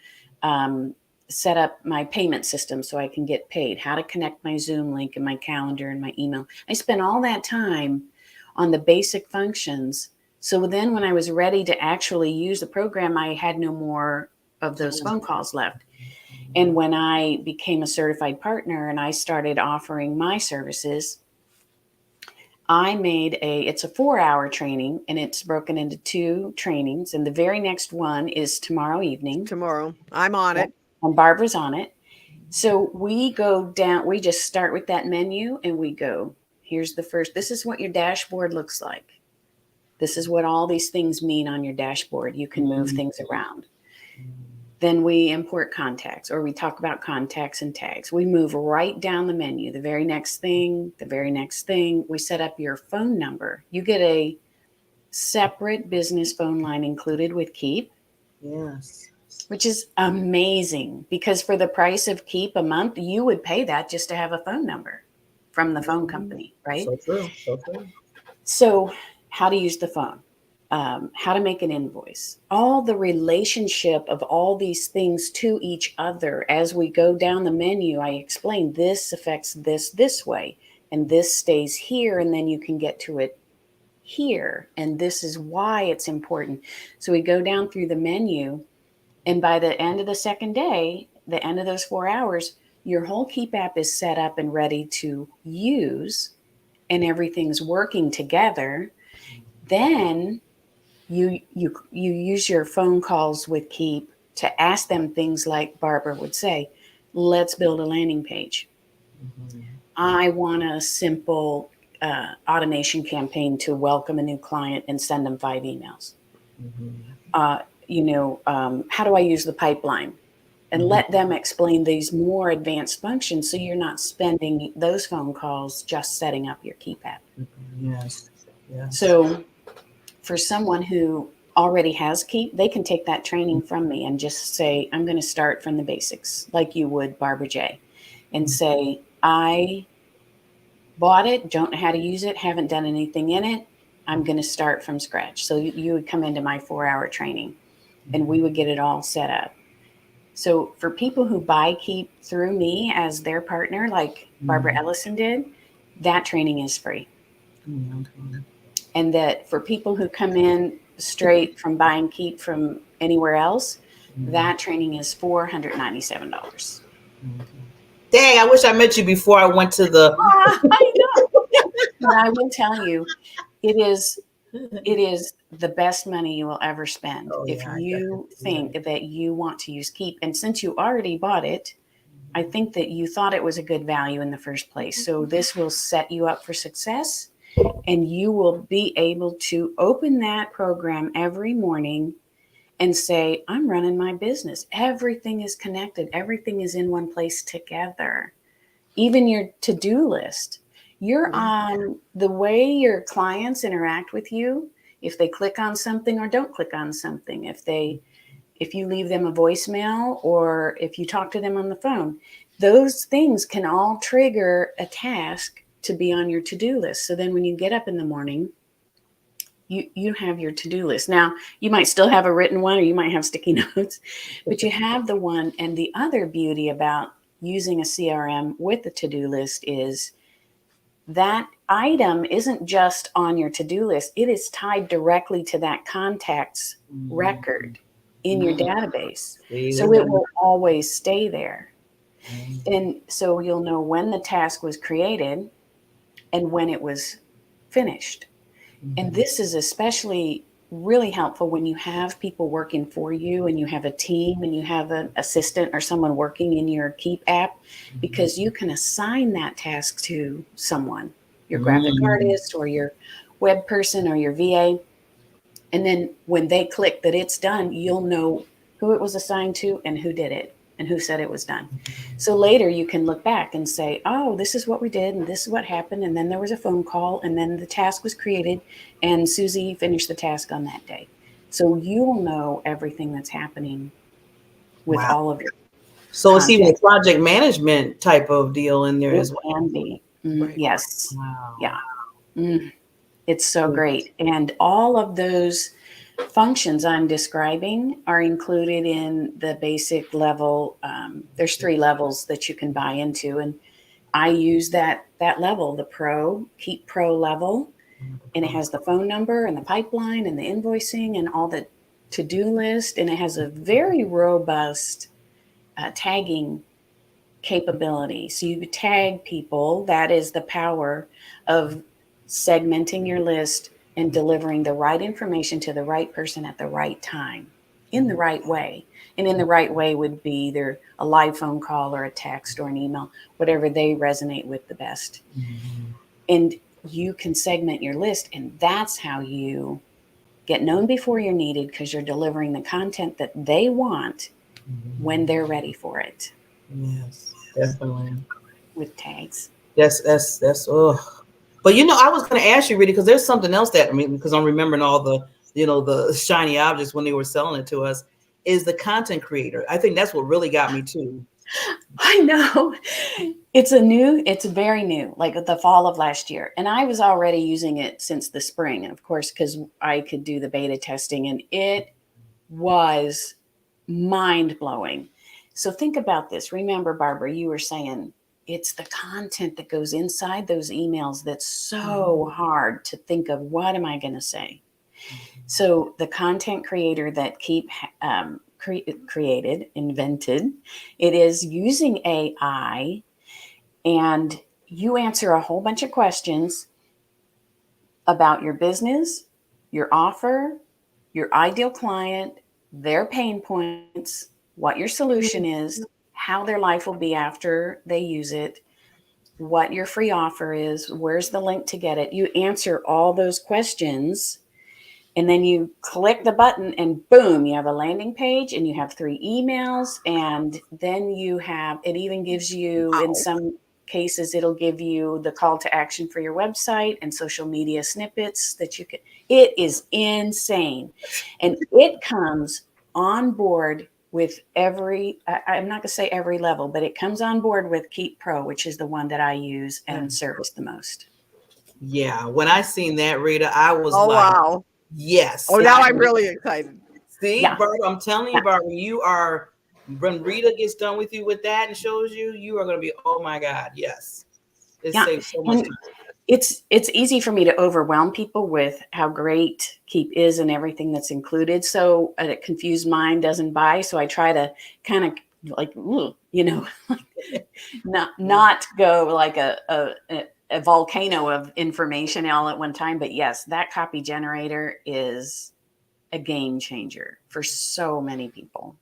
Speaker 13: set up my payment system so I can get paid, how to connect my Zoom link and my calendar and my email. I spent all that time on the basic functions. So then when I was ready to actually use the program, I had no more of those phone calls left. And when I became a certified partner and I started offering my services, I made it's a 4-hour training, and it's broken into 2 trainings. And the very next one is tomorrow evening.
Speaker 7: Tomorrow. I'm on it.
Speaker 13: And Barbara's on it. So we go down, we just start with that menu and we go, here's the first, this is what your dashboard looks like. This is what all these things mean on your dashboard. You can move things around. Then we import contacts, or we talk about contacts and tags. We move right down the menu. The very next thing, we set up your phone number. You get a separate business phone line included with Keep.
Speaker 3: Yes.
Speaker 13: Which is amazing, because for the price of Keep a month, you would pay that just to have a phone number from the phone company, right?
Speaker 3: So true. So true.
Speaker 13: So how to use the phone. How to make an invoice, all the relationship of all these things to each other. As we go down the menu, I explain this affects this way, and this stays here, and then you can get to it here, and this is why it's important. So we go down through the menu, and by the end of the second day, the end of those 4 hours, your whole Keep app is set up and ready to use, and everything's working together. Then you use your phone calls with Keep to ask them things like Barbara would say, let's build a landing page. I want a simple automation campaign to welcome a new client and send them 5 emails. How do I use the pipeline? And let them explain these more advanced functions so you're not spending those phone calls just setting up your Keep app.
Speaker 3: Yes.
Speaker 13: So for someone who already has Keep, they can take that training from me and just say, I'm going to start from the basics, like you would Barbara J, and say, I bought it, don't know how to use it, haven't done anything in it. I'm going to start from scratch. So you would come into my 4-hour training and we would get it all set up. So for people who buy Keep through me as their partner, like Barbara Ellison did, that training is free. And that for people who come in straight from buying Keep from anywhere else, that training is $497.
Speaker 3: Dang, I wish I met you before I went to the.
Speaker 13: I know. And I will tell you, it is the best money you will ever spend if you think that you want to use Keep. And since you already bought it, I think that you thought it was a good value in the first place. So this will set you up for success, and you will be able to open that program every morning and say, I'm running my business. Everything is connected. Everything is in one place together. Even your to-do list. You're on the way your clients interact with you. If they click on something or don't click on something, if you leave them a voicemail or if you talk to them on the phone, those things can all trigger a task to be on your to-do list. So then when you get up in the morning, you have your to-do list. Now, you might still have a written one or you might have sticky notes, but you have the one. And the other beauty about using a CRM with a to-do list is that item isn't just on your to-do list. It is tied directly to that contact's record in your database. So it will always stay there. And so you'll know when the task was created and when it was finished. And this is especially really helpful when you have people working for you and you have a team and you have an assistant or someone working in your Keep app, because you can assign that task to someone, your graphic artist or your web person or your VA. And then when they click that it's done, you'll know who it was assigned to and who did it and who said it was done. So later you can look back and say, oh, this is what we did and this is what happened. And then there was a phone call and then the task was created and Susie finished the task on that day. So you'll know everything that's happening with all of it.
Speaker 3: So it's even a project management type of deal in there as well.
Speaker 13: Can be. Yes. Wow. Yeah. It's so great. And all of those functions I'm describing are included in the basic level. There's 3 levels that you can buy into. And I use that level, the Keep Pro level. And it has the phone number and the pipeline and the invoicing and all the to-do list. And it has a very robust tagging capability. So you tag people. That is the power of segmenting your list and delivering the right information to the right person at the right time in the right way. And in the right way would be either a live phone call or a text or an email, whatever they resonate with the best. And you can segment your list, and that's how you get known before you're needed, because you're delivering the content that they want when they're ready for it.
Speaker 3: Yes, definitely.
Speaker 13: With tags.
Speaker 3: That's But I was going to ask you, Rita, because there's something else because I'm remembering all the, the shiny objects when they were selling it to us, is the content creator. I think that's what really got me too.
Speaker 13: I know. It's very new, like the fall of last year. And I was already using it since the spring, of course, because I could do the beta testing, and it was mind-blowing. So think about this. Remember, Barbara, you were saying it's the content that goes inside those emails that's so hard to think of. What am I going to say? So the content creator that Keep invented, it is using AI, and you answer a whole bunch of questions about your business, your offer, your ideal client, their pain points, what your solution is, how their life will be after they use it, what your free offer is, where's the link to get it. You answer all those questions, and then you click the button and boom, you have a landing page and you have 3 emails. And then it even gives you, in some cases, it'll give you the call to action for your website and social media snippets that you can. It is insane. And it comes on board with I'm not going to say every level, but it comes on board with Keep Pro, which is the one that I use and service the most.
Speaker 3: Yeah. When I seen that, Rita, I was
Speaker 7: wow.
Speaker 3: Yes.
Speaker 7: Oh, now I'm really excited.
Speaker 3: See, Barbara, I'm telling you, Barbara, you are, when Rita gets done with you with that and shows you, you are going to be, oh my God, yes. It saves so much time.
Speaker 13: It's easy for me to overwhelm people with how great Keep is and everything that's included. So a confused mind doesn't buy. So I try to kind of like, not go like a volcano of information all at one time. But yes, that copy generator is a game changer for so many people.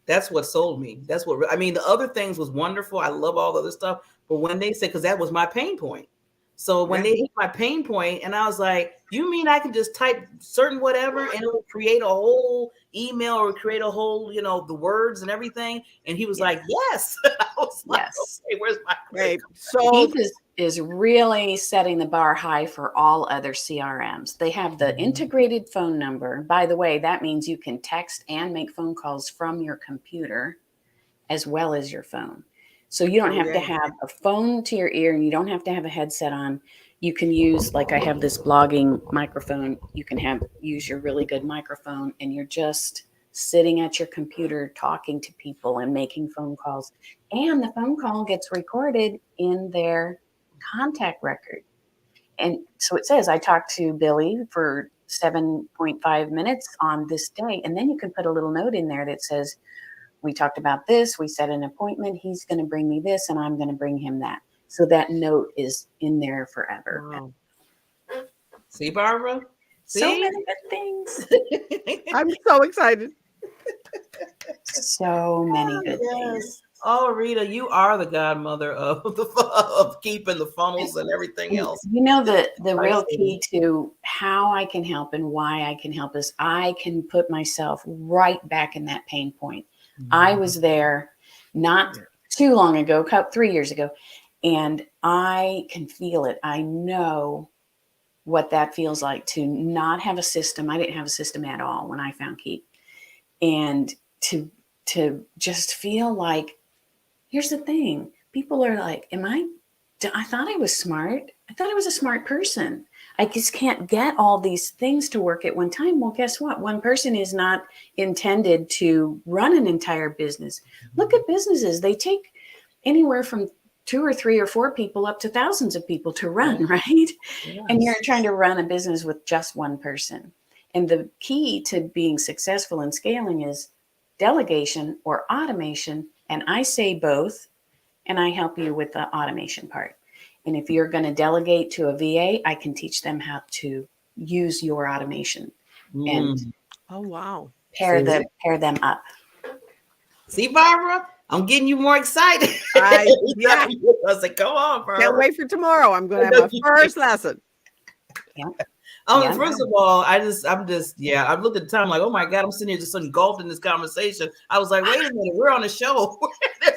Speaker 3: That's what sold me. That's what, I mean, the other things was wonderful. I love all the other stuff. But when they said, because that was my pain point. So when they hit my pain point, and I was like, you mean I can just type certain whatever and it will create a whole email or create a whole, the words and everything? And he was like, yes. I was like, okay, where's my
Speaker 13: great? So Keep is really setting the bar high for all other CRMs. They have the integrated phone number. By the way, that means you can text and make phone calls from your computer as well as your phone. So you don't have to have a phone to your ear and you don't have to have a headset on. You can use, like I have this blogging microphone. You can use your really good microphone and you're just sitting at your computer talking to people and making phone calls. And the phone call gets recorded in their contact record. And so it says, I talked to Billy for 7.5 minutes on this day. And then you can put a little note in there that says, we talked about this, we set an appointment, he's going to bring me this, and I'm going to bring him that. So that note is in there forever.
Speaker 3: Wow. See, Barbara?
Speaker 13: So many good things.
Speaker 7: I'm so excited.
Speaker 13: So many good things.
Speaker 3: Oh, Rita, you are the godmother of keeping the funnels and everything else.
Speaker 13: You know, the real key to how I can help and why I can help is I can put myself right back in that pain point. I was there not too long ago, 3 years ago, and I can feel it. I know what that feels like to not have a system. I didn't have a system at all when I found Keep. And to just feel like, here's the thing. People are like, I thought I was smart. I thought I was a smart person. I just can't get all these things to work at one time. Well, guess what? One person is not intended to run an entire business. Look at businesses. They take anywhere from 2 or 3 or 4 people up to thousands of people to run, right? Yes. And you're trying to run a business with just one person. And the key to being successful in scaling is delegation or automation. And I say both, and I help you with the automation part. And if you're going to delegate to a VA, I can teach them how to use your automation and pair them up.
Speaker 3: See, Barbara, I'm getting you more excited.
Speaker 7: I
Speaker 3: was like, come on, Barbara.
Speaker 7: Can't wait for tomorrow. I'm going to have my first lesson.
Speaker 13: Yeah.
Speaker 3: First of all, I looked at the time like, oh my God, I'm sitting here just engulfed in this conversation. I was like, wait a minute, we're on a show.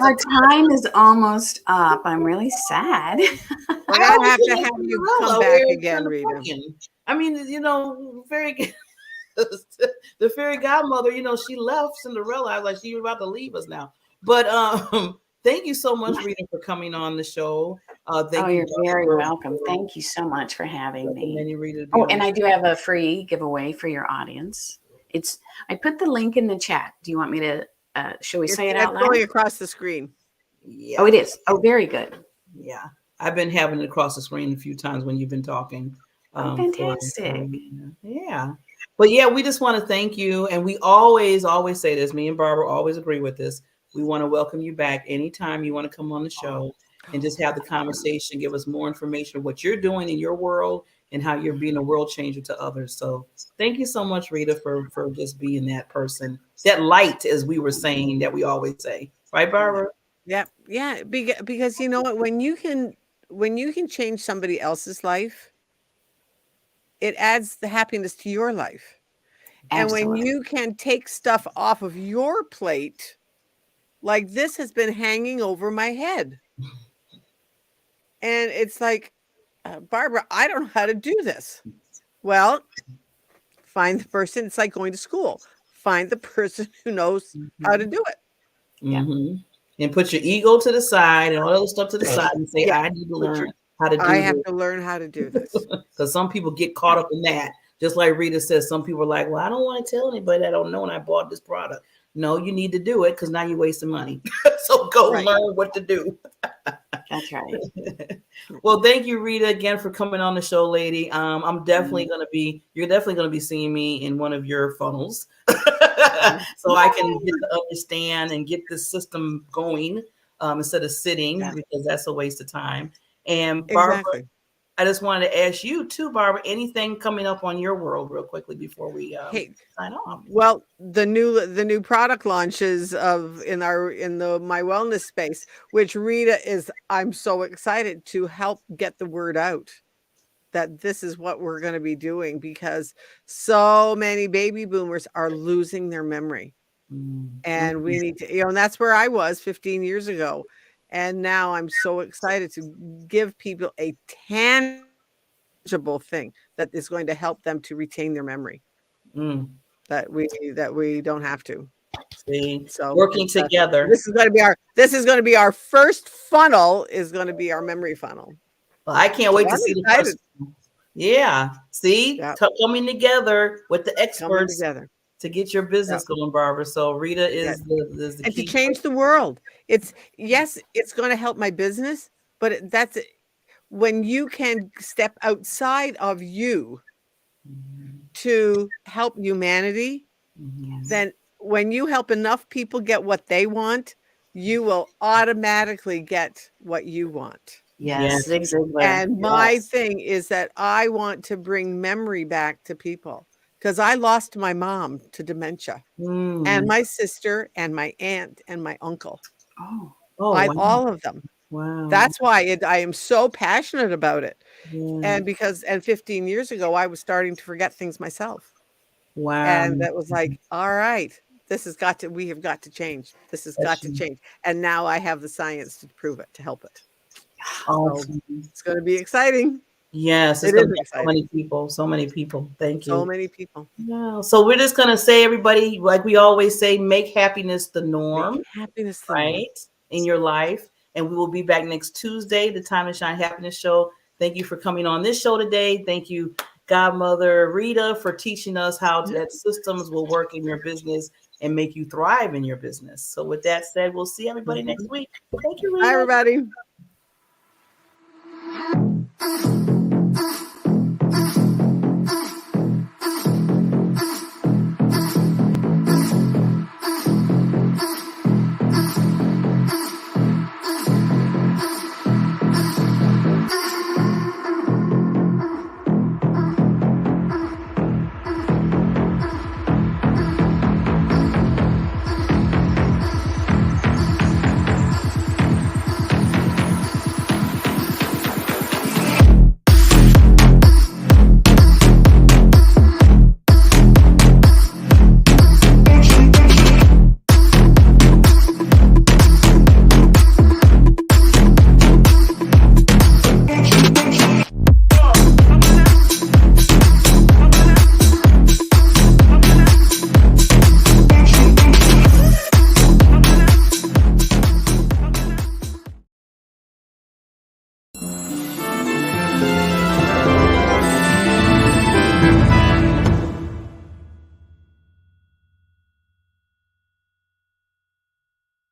Speaker 13: Our time is almost up. I'm really sad.
Speaker 7: We're gonna have to have you come back again, Rita.
Speaker 3: I mean, the fairy godmother, she left Cinderella. I was like, she was about to leave us now. But thank you so much, Rita, for coming on the show.
Speaker 13: You're very welcome. Thank you so much for having me. And I do have a free giveaway for your audience. I put the link in the chat. Do you want me to, shall we say it out loud?
Speaker 7: It's going across the screen.
Speaker 3: Yeah.
Speaker 13: Oh, it is. Oh, very good.
Speaker 3: Yeah. I've been having it across the screen a few times when you've been talking.
Speaker 13: Fantastic.
Speaker 3: Yeah. But yeah, we just want to thank you. And we always say this. Me and Barbara always agree with this. We want to welcome you back anytime you want to come on the show and just have the conversation, give us more information of what you're doing in your world and how you're being a world changer to others. So thank you so much, Rita, for just being that person, that light, as we were saying, that we always say. Right, Barbara?
Speaker 7: Yeah. Yeah. Because you know what, when you can change somebody else's life, it adds the happiness to your life. Absolutely. And when you can take stuff off of your plate, like this has been hanging over my head. And it's like, Barbara, I don't know how to do this. Well, find the person. It's like going to school. find the person who knows how to do it.
Speaker 3: Mm-hmm. And put your ego to the side and all that other stuff to the side and say, I need to learn how to do
Speaker 7: I have
Speaker 3: this.
Speaker 7: to learn how to do this.
Speaker 3: Because some people get caught up in that. Just like Rita says, some people are like, well, I don't want to tell anybody I don't know when I bought this product. No, you need to do it because now you're wasting money. So go learn what to do.
Speaker 13: That's right.
Speaker 3: Well, thank you, Rita, again for coming on the show, lady. I'm definitely you're definitely going to be seeing me in one of your funnels. So I can get to understand and get the system going instead of sitting because that's a waste of time. And Barbara, I just wanted to ask you too, Barbara, anything coming up on your world real quickly before we sign off?
Speaker 7: Well, the new product launches in the my wellness space, which Rita I'm so excited to help get the word out that this is what we're going to be doing because so many baby boomers are losing their memory. And we need to, and that's where I was 15 years ago. And now I'm so excited to give people a tangible thing that is going to help them to retain their memory. That we don't have to.
Speaker 3: See,
Speaker 7: so
Speaker 3: working together.
Speaker 7: This is going to be our first funnel is going to be our memory funnel.
Speaker 3: Well, I can't wait to see the first. Yeah. See, coming together with the experts to get your business going, Barbara. So Rita is the
Speaker 7: and
Speaker 3: key
Speaker 7: to change the world. It's going to help my business, but that's it. When you can step outside of you to help humanity, then when you help enough people get what they want, you will automatically get what you want.
Speaker 13: Yes, exactly.
Speaker 7: And my thing is that I want to bring memory back to people because I lost my mom to dementia and my sister and my aunt and my uncle. All of them.
Speaker 3: Wow.
Speaker 7: That's why I am so passionate about it. And 15 years ago, I was starting to forget things myself.
Speaker 3: Wow.
Speaker 7: And that was like, all right, we have got to change. This has got to change. And now I have the science to prove it, to help it.
Speaker 3: Awesome.
Speaker 7: So it's going to be exciting.
Speaker 3: Yes, it's going to be so many people. Thank you.
Speaker 7: So many people.
Speaker 3: Yeah. So we're just going to say, everybody, like we always say, make happiness the norm.
Speaker 7: Make happiness the
Speaker 3: norm in your life. And we will be back next Tuesday, the Time to Shine Happiness Show. Thank you for coming on this show today. Thank you, Godmother Rita, for teaching us how that systems will work in your business and make you thrive in your business. So with that said, we'll see everybody next week. Thank you, Rita.
Speaker 7: Bye, everybody.